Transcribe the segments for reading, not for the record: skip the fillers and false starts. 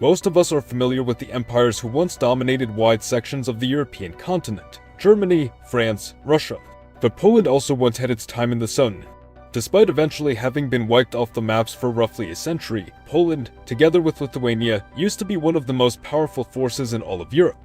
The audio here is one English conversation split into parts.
Most of us are familiar with the empires who once dominated wide sections of the European continent: Germany, France, Russia. But Poland also once had its time in the sun. Despite eventually having been wiped off the maps for roughly a century, Poland, together with Lithuania, used to be one of the most powerful forces in all of Europe.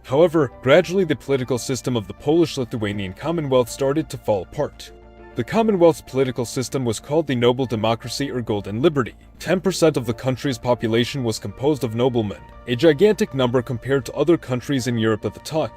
However, gradually the political system of the Polish Lithuanian Commonwealth started to fall apart. The Commonwealth's political system was called the noble democracy or golden liberty. 10% of the country's population was composed of noblemen, a gigantic number compared to other countries in Europe at the time.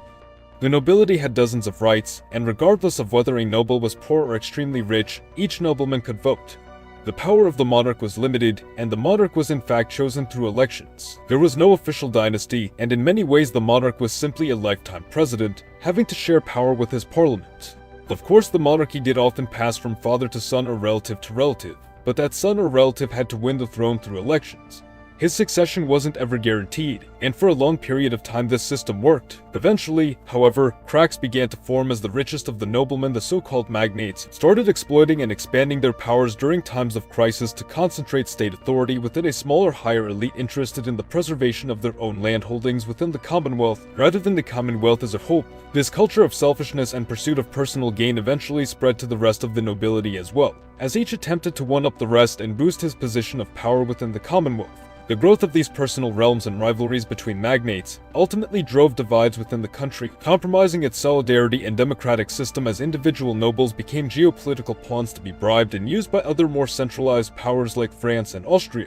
The nobility had dozens of rights, and regardless of whether a noble was poor or extremely rich, each nobleman could vote. The power of the monarch was limited, and the monarch was in fact chosen through elections. There was no official dynasty, and in many ways the monarch was simply a lifetime president, having to share power with his parliament. Of course, the monarchy did often pass from father to son or relative to relative, but that son or relative had to win the throne through elections. His succession wasn't ever guaranteed, and for a long period of time this system worked. Eventually, however, cracks began to form as the richest of the noblemen, the so-called magnates, started exploiting and expanding their powers during times of crisis to concentrate state authority within a smaller, higher elite interested in the preservation of their own landholdings within the Commonwealth, rather than the Commonwealth as a whole. This culture of selfishness and pursuit of personal gain eventually spread to the rest of the nobility as well, as each attempted to one-up the rest and boost his position of power within the Commonwealth. The growth of these personal realms and rivalries between magnates ultimately drove divides within the country, compromising its solidarity and democratic system as individual nobles became geopolitical pawns to be bribed and used by other more centralized powers like France and Austria.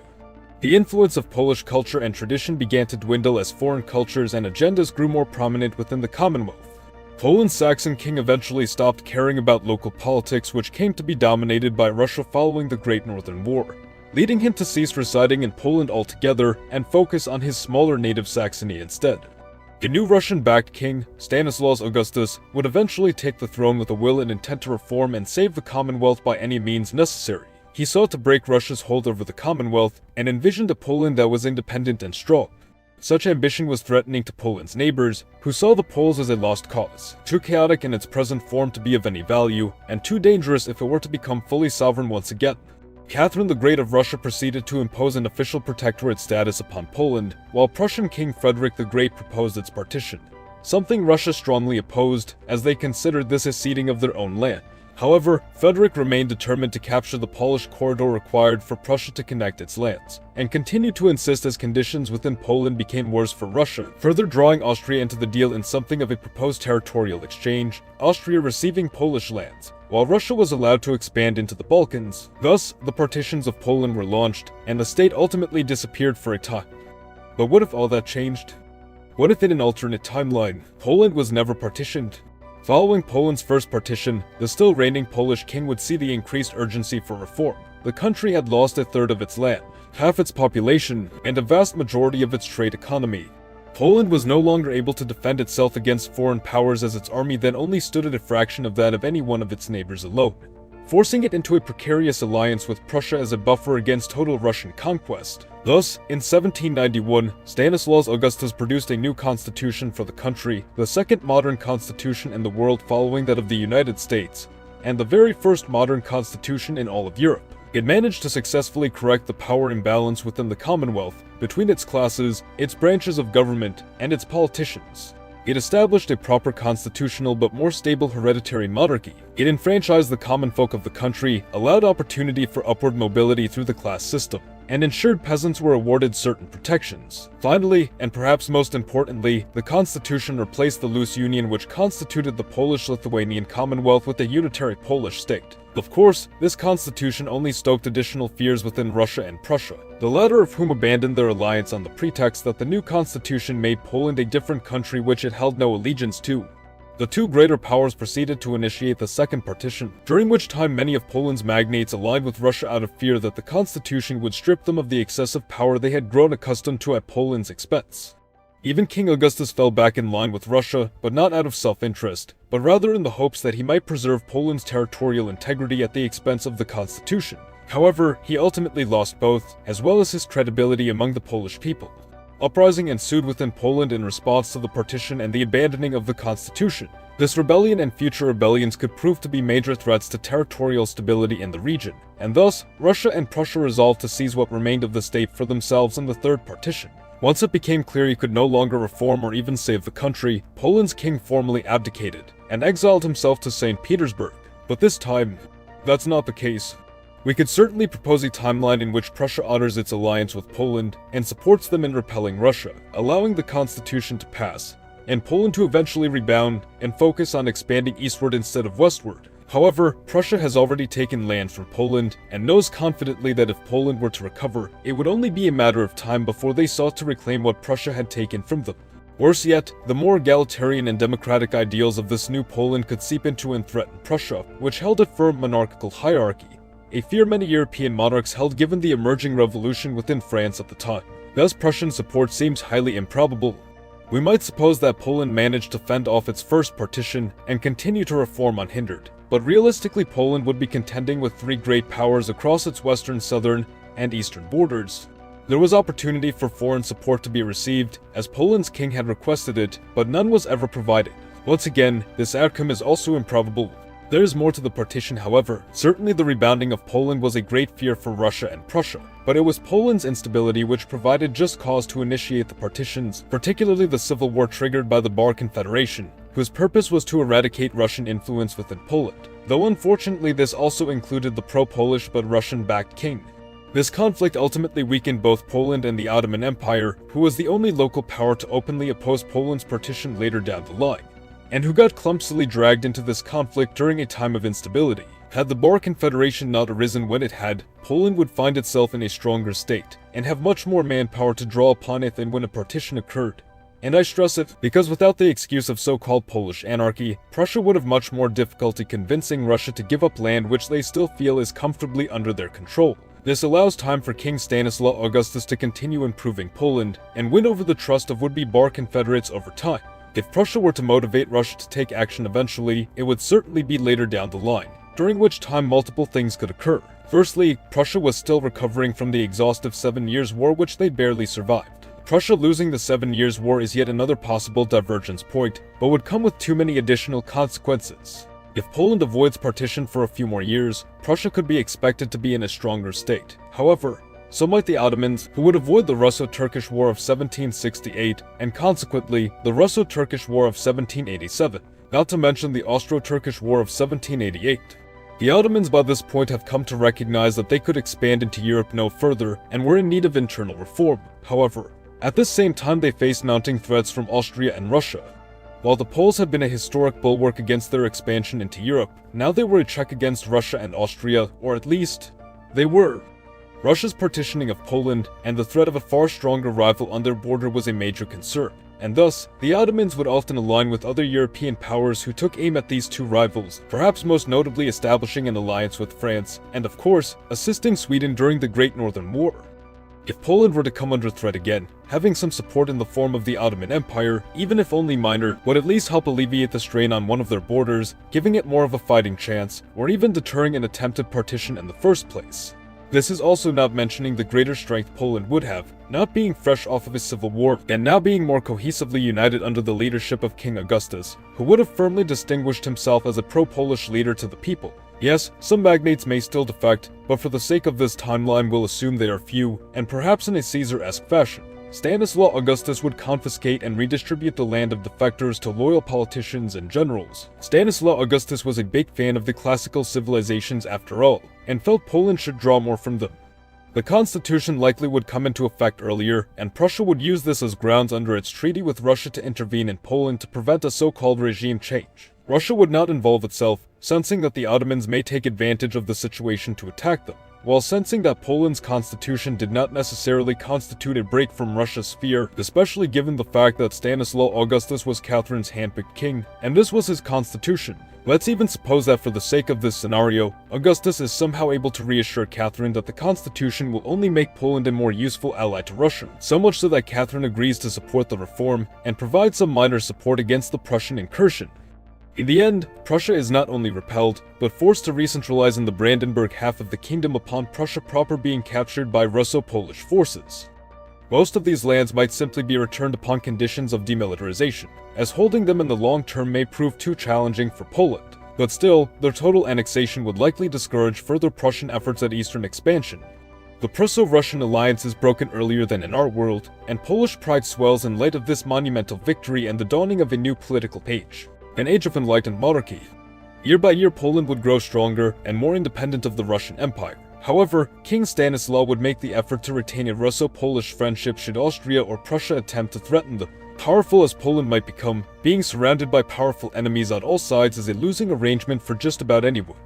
The influence of Polish culture and tradition began to dwindle as foreign cultures and agendas grew more prominent within the Commonwealth. Poland's Saxon king eventually stopped caring about local politics, which came to be dominated by Russia following the Great Northern War, leading him to cease residing in Poland altogether and focus on his smaller native Saxony instead. The new Russian-backed king, Stanislaus Augustus, would eventually take the throne with a will and intent to reform and save the Commonwealth by any means necessary. He sought to break Russia's hold over the Commonwealth and envisioned a Poland that was independent and strong. Such ambition was threatening to Poland's neighbors, who saw the Poles as a lost cause, too chaotic in its present form to be of any value, and too dangerous if it were to become fully sovereign once again. Catherine the Great of Russia proceeded to impose an official protectorate status upon Poland, while Prussian King Frederick the Great proposed its partition, something Russia strongly opposed, as they considered this a ceding of their own land. However, Frederick remained determined to capture the Polish corridor required for Prussia to connect its lands, and continued to insist as conditions within Poland became worse for Russia, further drawing Austria into the deal in something of a proposed territorial exchange, Austria receiving Polish lands, while Russia was allowed to expand into the Balkans. Thus, the partitions of Poland were launched, and the state ultimately disappeared for a time. But what if all that changed? What if in an alternate timeline, Poland was never partitioned? Following Poland's first partition, the still reigning Polish king would see the increased urgency for reform. The country had lost a third of its land, half its population, and a vast majority of its trade economy. Poland was no longer able to defend itself against foreign powers, as its army then only stood at a fraction of that of any one of its neighbors alone, forcing it into a precarious alliance with Prussia as a buffer against total Russian conquest. Thus, in 1791, Stanislaus Augustus produced a new constitution for the country, the second modern constitution in the world following that of the United States, and the very first modern constitution in all of Europe. It managed to successfully correct the power imbalance within the Commonwealth, between its classes, its branches of government, and its politicians. It established a proper constitutional but more stable hereditary monarchy. It enfranchised the common folk of the country, allowed opportunity for upward mobility through the class system, and ensured peasants were awarded certain protections. Finally, and perhaps most importantly, the constitution replaced the loose union which constituted the Polish Lithuanian Commonwealth with a unitary Polish state. Of course, this constitution only stoked additional fears within Russia and Prussia, the latter of whom abandoned their alliance on the pretext that the new constitution made Poland a different country which it held no allegiance to. The two greater powers proceeded to initiate the second partition, during which time many of Poland's magnates aligned with Russia out of fear that the constitution would strip them of the excessive power they had grown accustomed to at Poland's expense. Even King Augustus fell back in line with Russia, but not out of self-interest, but rather in the hopes that he might preserve Poland's territorial integrity at the expense of the constitution. However, he ultimately lost both, as well as his credibility among the Polish people. Uprising ensued within Poland in response to the partition and the abandoning of the constitution. This rebellion and future rebellions could prove to be major threats to territorial stability in the region, and thus, Russia and Prussia resolved to seize what remained of the state for themselves in the third partition. Once it became clear he could no longer reform or even save the country, Poland's king formally abdicated and exiled himself to St. Petersburg. But this time, that's not the case. We could certainly propose a timeline in which Prussia honors its alliance with Poland and supports them in repelling Russia, allowing the constitution to pass, and Poland to eventually rebound and focus on expanding eastward instead of westward. However, Prussia has already taken land from Poland and knows confidently that if Poland were to recover, it would only be a matter of time before they sought to reclaim what Prussia had taken from them. Worse yet, the more egalitarian and democratic ideals of this new Poland could seep into and threaten Prussia, which held a firm monarchical hierarchy, a fear many European monarchs held given the emerging revolution within France at the time. Thus, Prussian support seems highly improbable. We might suppose that Poland managed to fend off its first partition and continue to reform unhindered, but realistically Poland would be contending with three great powers across its western, southern, and eastern borders. There was opportunity for foreign support to be received, as Poland's king had requested it, but none was ever provided. Once again, this outcome is also improbable. There is more to the partition, however. Certainly the rebounding of Poland was a great fear for Russia and Prussia, but it was Poland's instability which provided just cause to initiate the partitions, particularly the civil war triggered by the Bar Confederation, whose purpose was to eradicate Russian influence within Poland, though unfortunately this also included the pro-Polish but Russian-backed king. This conflict ultimately weakened both Poland and the Ottoman Empire, who was the only local power to openly oppose Poland's partition later down the line, and who got clumsily dragged into this conflict during a time of instability. Had the Bar Confederation not arisen when it had, Poland would find itself in a stronger state, and have much more manpower to draw upon it than when a partition occurred. And I stress it, because without the excuse of so-called Polish anarchy, Prussia would have much more difficulty convincing Russia to give up land which they still feel is comfortably under their control. This allows time for King Stanislaw Augustus to continue improving Poland, and win over the trust of would-be Bar Confederates over time. If Prussia were to motivate Russia to take action eventually, it would certainly be later down the line, during which time multiple things could occur. Firstly, Prussia was still recovering from the exhaustive 7 Years' War which they barely survived. Prussia losing the 7 Years' War is yet another possible divergence point, but would come with too many additional consequences. If Poland avoids partition for a few more years, Prussia could be expected to be in a stronger state. However, so might the Ottomans, who would avoid the Russo-Turkish War of 1768 and consequently the Russo-Turkish War of 1787, not to mention the Austro-Turkish War of 1788. The Ottomans by this point have come to recognize that they could expand into Europe no further and were in need of internal reform. However, at this same time they faced mounting threats from Austria and Russia. While the Poles had been a historic bulwark against their expansion into Europe, now they were a check against Russia and Austria, or at least, they were. Russia's partitioning of Poland and the threat of a far stronger rival on their border was a major concern, and thus, the Ottomans would often align with other European powers who took aim at these two rivals, perhaps most notably establishing an alliance with France, and of course, assisting Sweden during the Great Northern War. If Poland were to come under threat again, having some support in the form of the Ottoman Empire, even if only minor, would at least help alleviate the strain on one of their borders, giving it more of a fighting chance, or even deterring an attempted partition in the first place. This is also not mentioning the greater strength Poland would have, not being fresh off of a civil war, and now being more cohesively united under the leadership of King Augustus, who would have firmly distinguished himself as a pro-Polish leader to the people. Yes, some magnates may still defect, but for the sake of this timeline we'll assume they are few, and perhaps in a Caesar-esque fashion. Stanislaw Augustus would confiscate and redistribute the land of defectors to loyal politicians and generals. Stanislaw Augustus was a big fan of the classical civilizations after all, and felt Poland should draw more from them. The constitution likely would come into effect earlier, and Prussia would use this as grounds under its treaty with Russia to intervene in Poland to prevent a so-called regime change. Russia would not involve itself, sensing that the Ottomans may take advantage of the situation to attack them, while sensing that Poland's constitution did not necessarily constitute a break from Russia's sphere, especially given the fact that Stanislaw Augustus was Catherine's handpicked king, and this was his constitution. Let's even suppose that for the sake of this scenario, Augustus is somehow able to reassure Catherine that the constitution will only make Poland a more useful ally to Russia, so much so that Catherine agrees to support the reform and provide some minor support against the Prussian incursion. In the end, Prussia is not only repelled, but forced to re-centralize in the Brandenburg half of the kingdom upon Prussia proper being captured by Russo-Polish forces. Most of these lands might simply be returned upon conditions of demilitarization, as holding them in the long term may prove too challenging for Poland, but still, their total annexation would likely discourage further Prussian efforts at eastern expansion. The Prusso-Russian alliance is broken earlier than in our world, and Polish pride swells in light of this monumental victory and the dawning of a new political age, an age of enlightened monarchy. Year by year, Poland would grow stronger and more independent of the Russian Empire. However, King Stanislaw would make the effort to retain a Russo-Polish friendship should Austria or Prussia attempt to threaten them. Powerful as Poland might become, being surrounded by powerful enemies on all sides is a losing arrangement for just about anyone.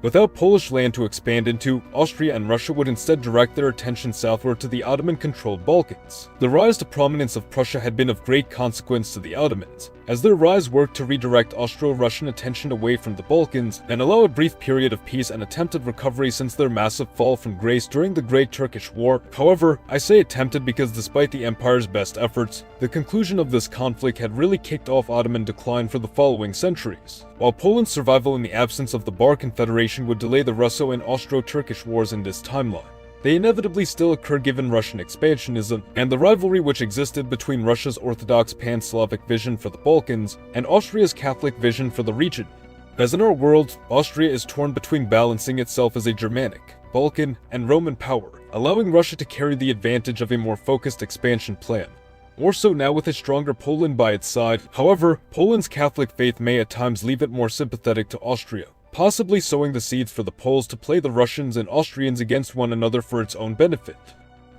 Without Polish land to expand into, Austria and Russia would instead direct their attention southward to the Ottoman-controlled Balkans. The rise to prominence of Prussia had been of great consequence to the Ottomans, as their rise worked to redirect Austro-Russian attention away from the Balkans and allow a brief period of peace and attempted recovery since their massive fall from grace during the Great Turkish War. However, I say attempted because despite the empire's best efforts, the conclusion of this conflict had really kicked off Ottoman decline for the following centuries. While Poland's survival in the absence of the Bar Confederation would delay the Russo- and Austro-Turkish wars in this timeline, they inevitably still occur given Russian expansionism and the rivalry which existed between Russia's Orthodox pan-Slavic vision for the Balkans and Austria's Catholic vision for the region. As in our world, Austria is torn between balancing itself as a Germanic, Balkan, and Roman power, allowing Russia to carry the advantage of a more focused expansion plan. More so now with a stronger Poland by its side. However, Poland's Catholic faith may at times leave it more sympathetic to Austria, possibly sowing the seeds for the Poles to play the Russians and Austrians against one another for its own benefit.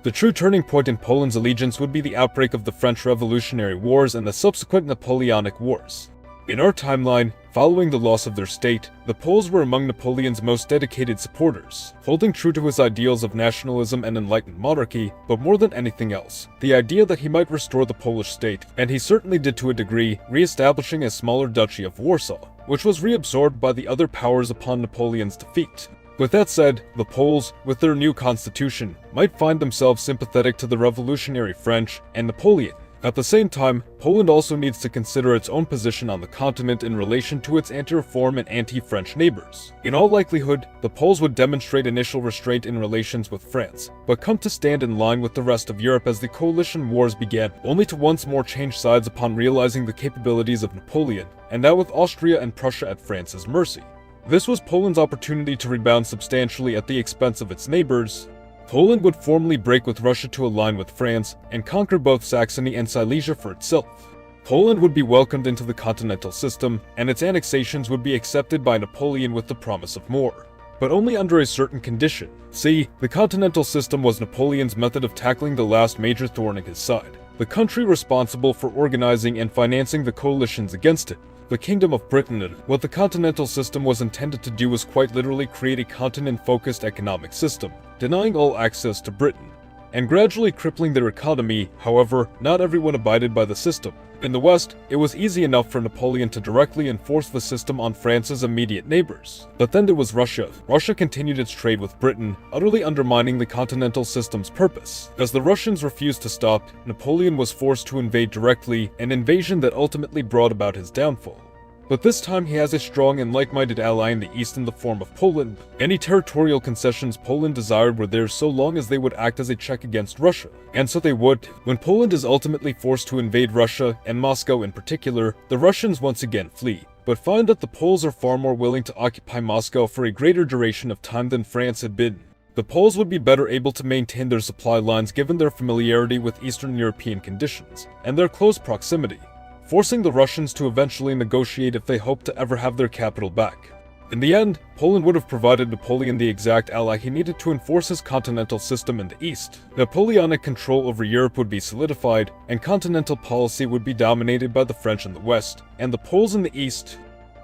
The true turning point in Poland's allegiance would be the outbreak of the French Revolutionary Wars and the subsequent Napoleonic Wars. In our timeline, following the loss of their state, the Poles were among Napoleon's most dedicated supporters, holding true to his ideals of nationalism and enlightened monarchy, but more than anything else, the idea that he might restore the Polish state, and he certainly did to a degree, re-establishing a smaller duchy of Warsaw, which was reabsorbed by the other powers upon Napoleon's defeat. With that said, the Poles, with their new constitution, might find themselves sympathetic to the revolutionary French and Napoleon. At the same time, Poland also needs to consider its own position on the continent in relation to its anti-reform and anti-French neighbors. In all likelihood, the Poles would demonstrate initial restraint in relations with France, but come to stand in line with the rest of Europe as the coalition wars began, only to once more change sides upon realizing the capabilities of Napoleon, and now with Austria and Prussia at France's mercy. This was Poland's opportunity to rebound substantially at the expense of its neighbors. Poland would formally break with Russia to align with France and conquer both Saxony and Silesia for itself. Poland would be welcomed into the continental system, and its annexations would be accepted by Napoleon with the promise of more. But only under a certain condition. See, the continental system was Napoleon's method of tackling the last major thorn in his side, the country responsible for organizing and financing the coalitions against it, the Kingdom of Britain. What the continental system was intended to do was quite literally create a continent-focused economic system, denying all access to Britain, and gradually crippling their economy. However, not everyone abided by the system. In the West, it was easy enough for Napoleon to directly enforce the system on France's immediate neighbors. But then there was Russia. Russia continued its trade with Britain, utterly undermining the continental system's purpose. As the Russians refused to stop, Napoleon was forced to invade directly, an invasion that ultimately brought about his downfall. But this time he has a strong and like-minded ally in the east in the form of Poland. Any territorial concessions Poland desired were theirs so long as they would act as a check against Russia. And so they would. When Poland is ultimately forced to invade Russia, and Moscow in particular, the Russians once again flee, but find that the Poles are far more willing to occupy Moscow for a greater duration of time than France had been. The Poles would be better able to maintain their supply lines given their familiarity with Eastern European conditions, and their close proximity, forcing the Russians to eventually negotiate if they hoped to ever have their capital back. In the end, Poland would have provided Napoleon the exact ally he needed to enforce his continental system in the east. Napoleonic control over Europe would be solidified, and continental policy would be dominated by the French in the west, and the Poles in the east.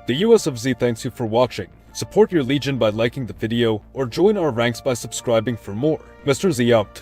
The US of Z thanks you for watching. Support your legion by liking the video, or join our ranks by subscribing for more. Mr. Z out.